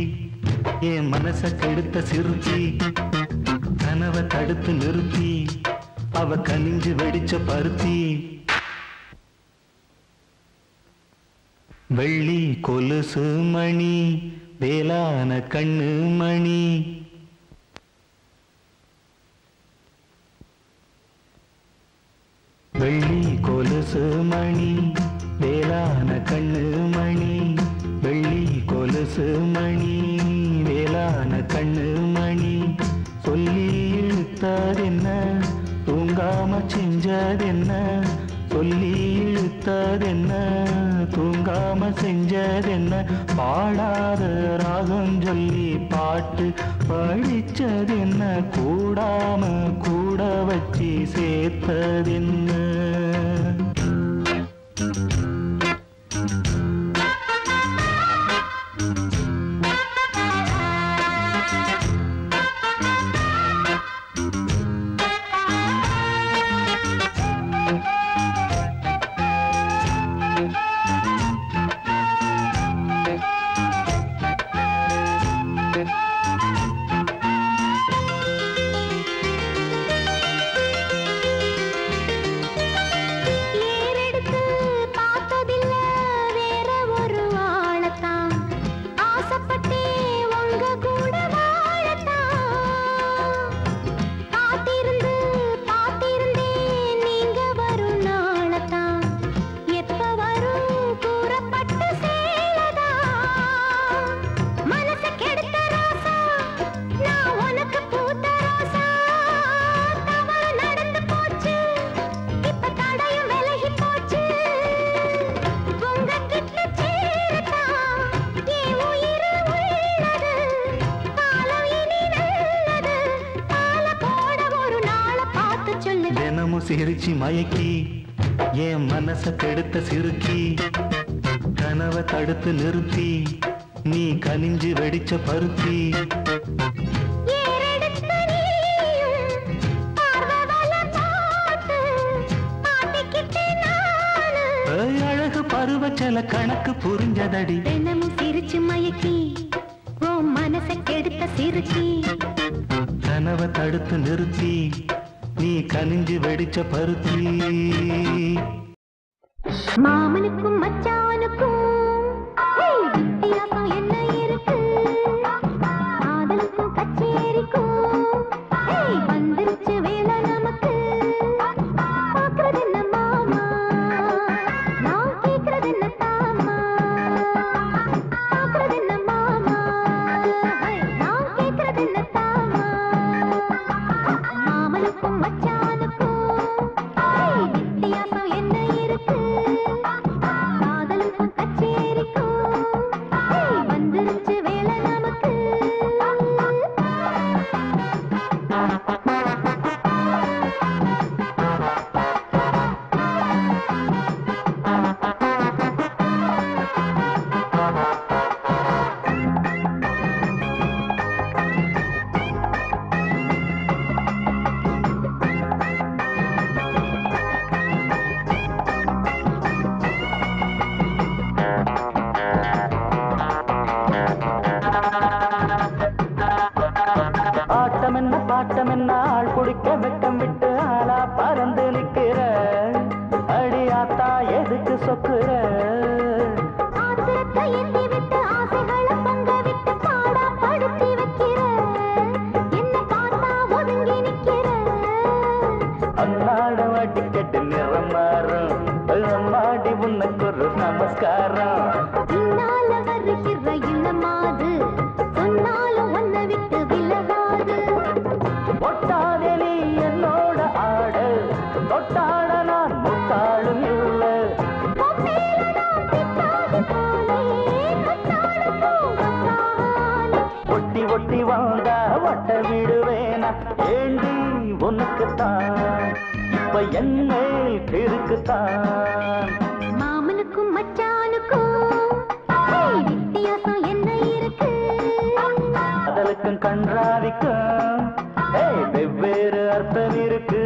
என் மனச கெடுத்த சிறுக்கி கனவை தடுத்து நிறுத்தி அவ கனிஞ்சு வெடிச்ச பருத்தி வெள்ளி கொலுசு மணி வேளான கண்ணு மணி வெள்ளி கொலுசு மணி வேளான கண்ணு மணி வெள்ளி கொலுசு மணி வேளான கண்ணு மணி சொல்லி இழுத்ததென்ன தூங்காம செஞ்சதென்ன சொல்லி இழுத்ததென்ன தூங்காம செஞ்சதென்ன பாடாத ராகம் சொல்லி பாட்டு படிச்சதென்ன கூடாம கூட வச்சு சேர்த்ததென்ன சிரிச்சு மயக்கி என் மனச கெடுத்த சிறுக்கி கனவை தடுத்து நிறுத்தி நீ கனிஞ்சு வெடிச்ச பருத்தி அழகு பருவச்சல கணக்கு புரிஞ்சதடி தினமும் சிரிச்சு மயக்கி உன் மனச கெடுத்த சிறுக்கி கனவை தடுத்து நிறுத்தி நீ கனிஞ்சு வெடிச்ச பருத்தி மாமனுக்கும் மச்சானுக்கும் வித்தியாசம் என்ன இருக்கு காதலுக்கும் கச்சேரிக்கும் வந்துருச்சு வேலை நமக்கு பாக்குறது என்ன மாமா நான் கேக்குறது என்ன தாமா பாக்குறது என்ன மாமா நான் கேக்குறது என்ன தாமா மாமனுக்கும் மச்சானுக்கும் வித்தியாசம் என்ன இருக்கு குடிக்க வெட்கம் விட்டு ஆளா பறந்து நிக்கிற அடியாத்தா எதுக்கு சொக்குற ஆத்திரத்தை எண்ணி விட்டு ஆசைகளை பொங்க விட்டு பாடா படுத்தி வைக்கிற என்ன பார்த்தா ஒதுங்கி நிக்கிற அன்னாடம் அடிக்கட்டு நிறம் மாறும் அம்மாடி உனக்கு ஒரு நமஸ்காரம் பின்னால வருகிற இளமாது சொன்னாலும் உன்னை விட்டு விலகாது ஒட்டாதே நீ என்னோட ஆடு தொட்டாட நான் முட்டாளும் இல்லை ஒட்டி ஒட்டி வந்தா வட்ட விடுவேனா ஏண்டி உனக்குத்தான் இப்ப என்ன இருக்குத்தான் மாமனுக்கும் மச்சானுக்கும் வித்தியாசம் என்ன இருக்கு அதலுக்கும் கன்றாவிக்கும் வெவ்வேறு அர்த்தம் இருக்கு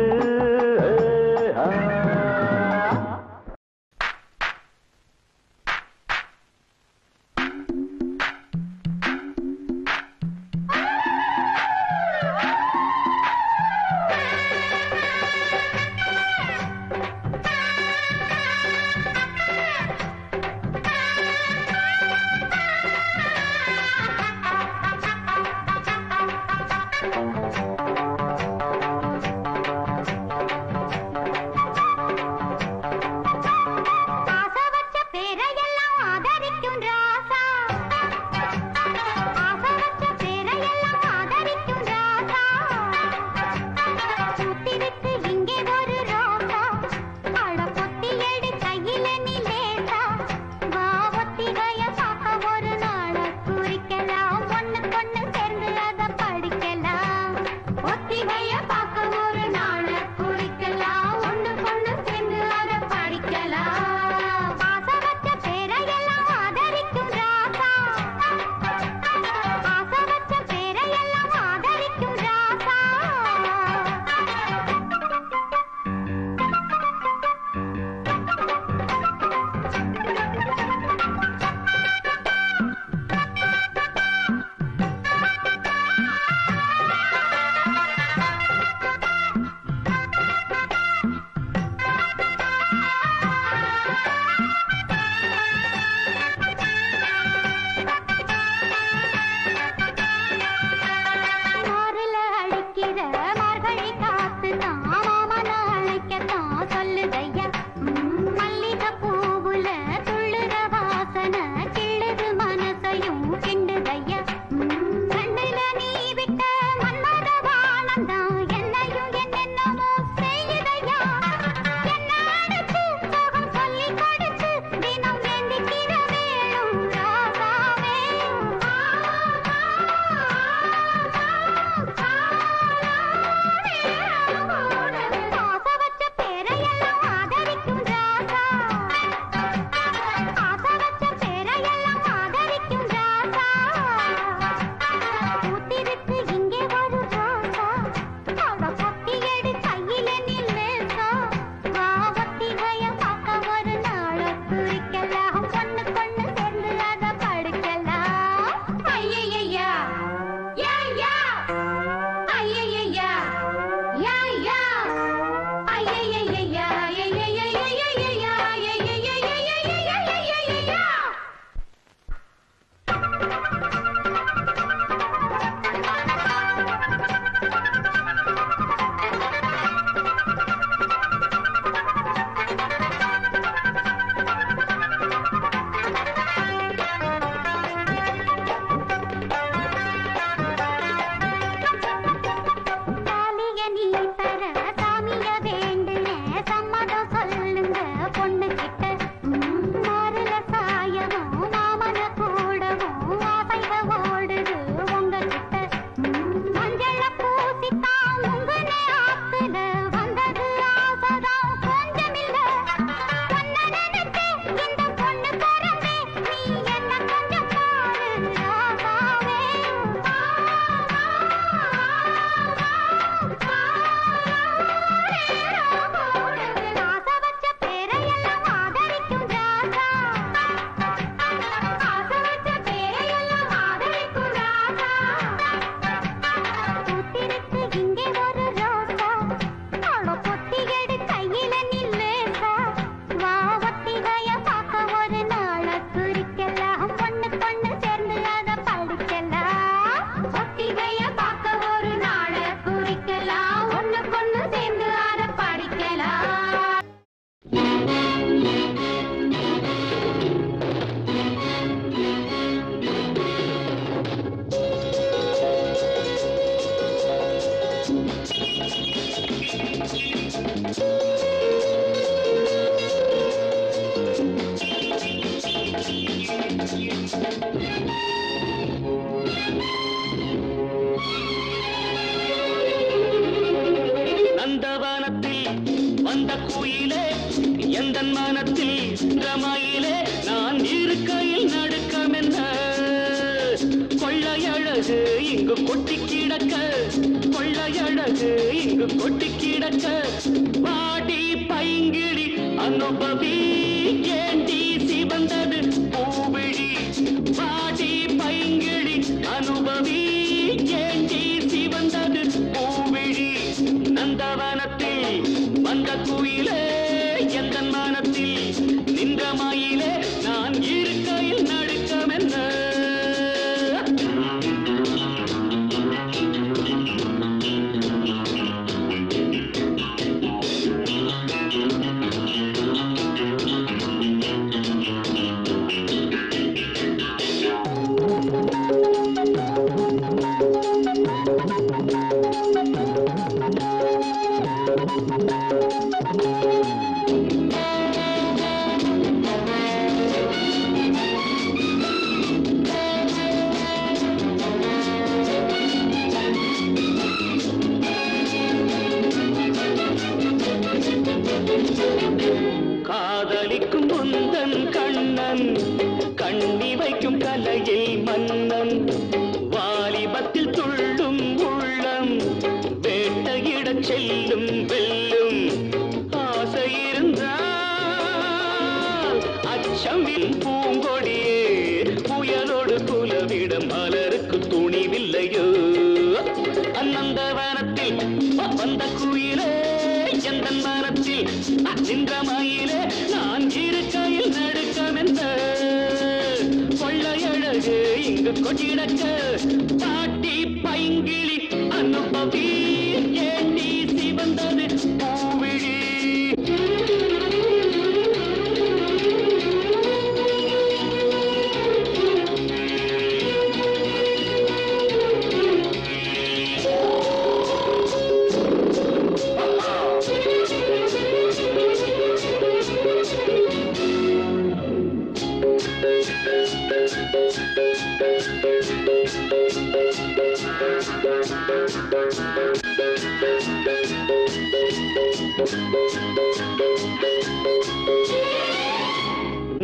எந்த மனத்தில் ரமாயிலே நான் இருக்கையில் நடுக்கம் என்ன கொள்ளையழகு இங்கு கொட்டி கிடக்க கொள்ளையழகு இங்கு கொட்டி கிடக்க பாடி பைங்கிழி அனுபவி ஏண்டி சிவந்தது பூவிழி பாடி பைங்கிழி அனுபவி ஏண்டி சிவந்தது பூவிழி நந்தவனத்தில் வந்த குயிலே எந்த மனத்தில் நின்ற மயிலே நான் இருக்கையில் நடுக்கம் என்ன காதலிக்கும் முந்தன் கண்ணன் கண்ணி வைக்கும் கலையில் மன்னன் வாலிபத்தில் துள்ளும் உள்ளம் வேட்டையிடச் செல்லும் வெல்லும் ஆசை இருந்தால் அச்சமில் பூங்கொடியே புயலோடு குலவிடம் மலருக்கு துணிவில்லையோ அநந்தவனத்தில் வந்த குயிலே எந்த மனத்தில் நின்ற மயிலே நான் இருக்கையில் நடுக்கம் என்ற கொள்ளையழகு இங்கு கொட்டிடக்க பாட்டி பைங்கிழி அனுபவி ஏண்டி சிவந்தது பூவிழி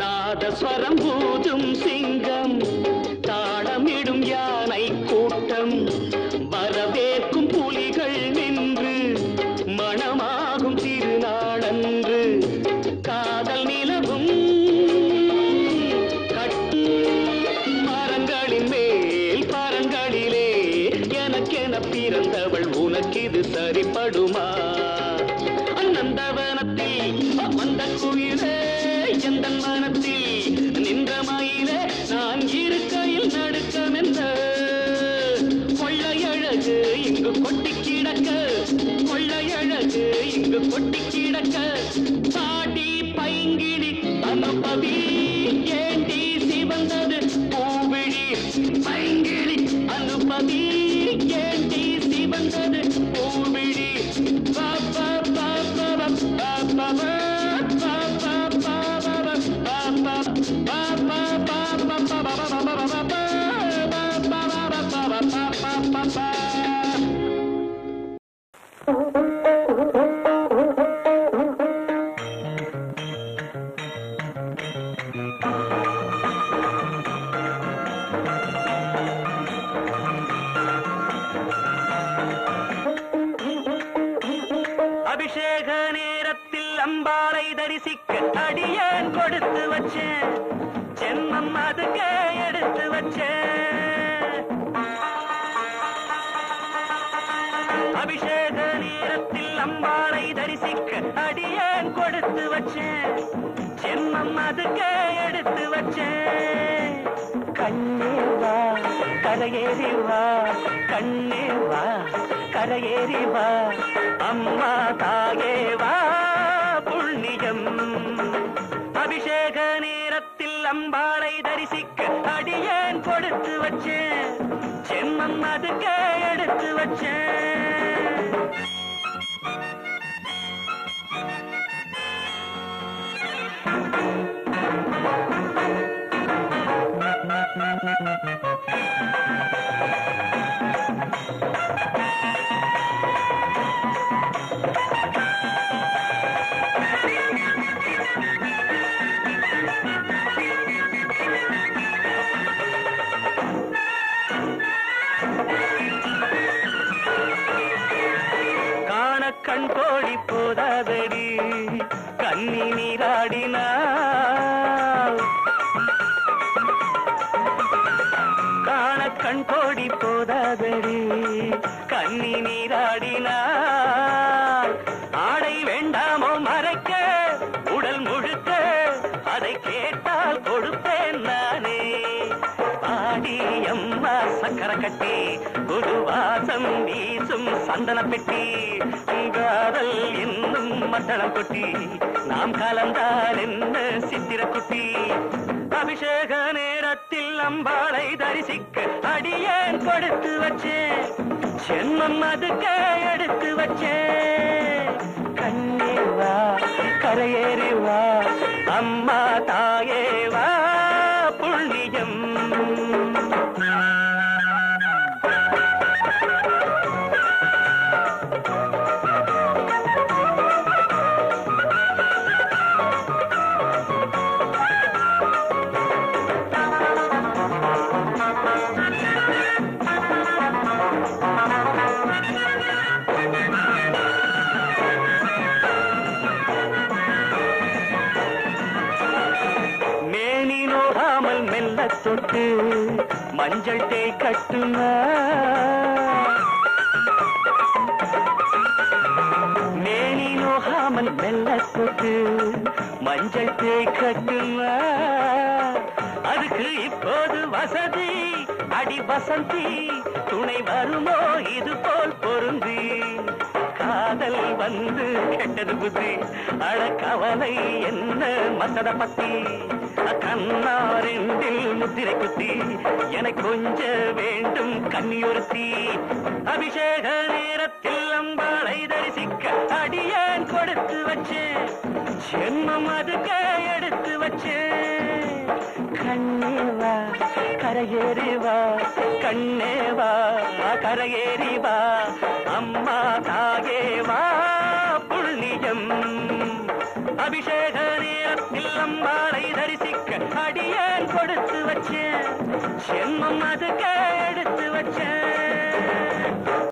நாதஸ்வரம் பூதும் சிங்கம் தாளமிடும் யானை கூட்டம் வரவேற்கும் புலிகள் நின்று மணமாகும் திருநாளன்று காதல் நிலவும் கட்டு மரங்களின் மேல் பரங்களிலே எனக்கென பிறந்தவள் உனக்கிது சரிப்படுமா அநந்தவனத்தில் வந்த குயிலே எந்த மனத்தில் நின்ற மயிலே நான் இருக்கையில் நடுக்கம் என்ற கொள்ளையழகு இங்கு கொட்டி கிடக்க கொள்ளையழகு இங்கு கொட்டி கிடக்க பாடி பைங்கிழி அனுபவி ஏண்டி சிவந்தது பூவிழி பைங்கிழி அனுபவி ஏண்டி சிவந்தது பூவிழி பாப்பா பாப்பா பாப்பா அபிஷேக நேரத்தில் அம்பாளை தரிசிக்க அடியேன் கொடுத்து வச்சேன் ஜென்மம் அதுக்கே எடுத்து வச்சேன் அபிஷேக நேரத்தில் அம்பாளை தரிசிக்க அடியேன் கொடுத்து வச்சேன் ஜென்மம் அதுக்கே எடுத்து வச்சேன் கண்ணே வா கரையேறி வா கண்ணே வா கரையேறி வா அம்மா தாயே வா புண்ணியம் அபிஷேக நேரத்தில் அம்பாளை தரிசிக்க அடியேன் கொடுத்து வச்சேன் ஜென்மம் அதுக்கே எடுத்து வச்சேன் கோடி போதாதடி கண்ணி நீராடினாள் காண கண் கோடி போதாதடி கண்ணி நீராடினாள் ஆடை வேண்டாமோ மறைக்க உடல் முழுக்க அதை கேட்டால் கொடுப்பேன் நானே ஆடி அம்மா சக்கர கட்டி ஒரு வாசம் வீசும் சந்தன பெட்டி காதல் என்னும் மத்தளம் கொட்டி நாம் கலந்தால் என்ன சித்திர குட்டி அபிஷேக நேரத்தில் அம்பாளை தரிசிக்க அடியேன் கொடுத்து வச்சேன் சென்மம் அதுக்க எடுத்து வச்சேன் கண்ணே வா கரையேறி வா அம்மா தாயே வா புண்ணியம் தொட்டு மஞ்சள் தேய் கட்டுமா மேனி நோகாமல் மெல்ல தொட்டு மஞ்சள் தேய் கட்டுமா அதுக்கு இப்போது வசதி அடி வசந்தி துணை வருமோ இது போல் பொருந்தி காதல் வந்து கெட்டது புத்தி அட கவலை என்ன மசத பத்தி கண்ணாரெண்டில் முத்திரை குத்தி எனக்கு கொஞ்ச வேண்டும் கன்னியொருத்தி அபிஷேக நேரத்தில் அம்பாளை தரிசிக்க அடியேன் கொடுத்து வச்சேன் ஜென்மம் அதுக்க எடுத்து வச்சேன் கண்ணே வா கரையேறி வா கண்ணே வா கரையேறி வா அம்மா தாயே வா புண்ணியம் அபிஷேக நேரத்தில் அம்பாளை தரிசிக்க அடியேன் கொடுத்து வச்சேன் ஜென்மம் அதுக்க எடுத்து வச்சேன்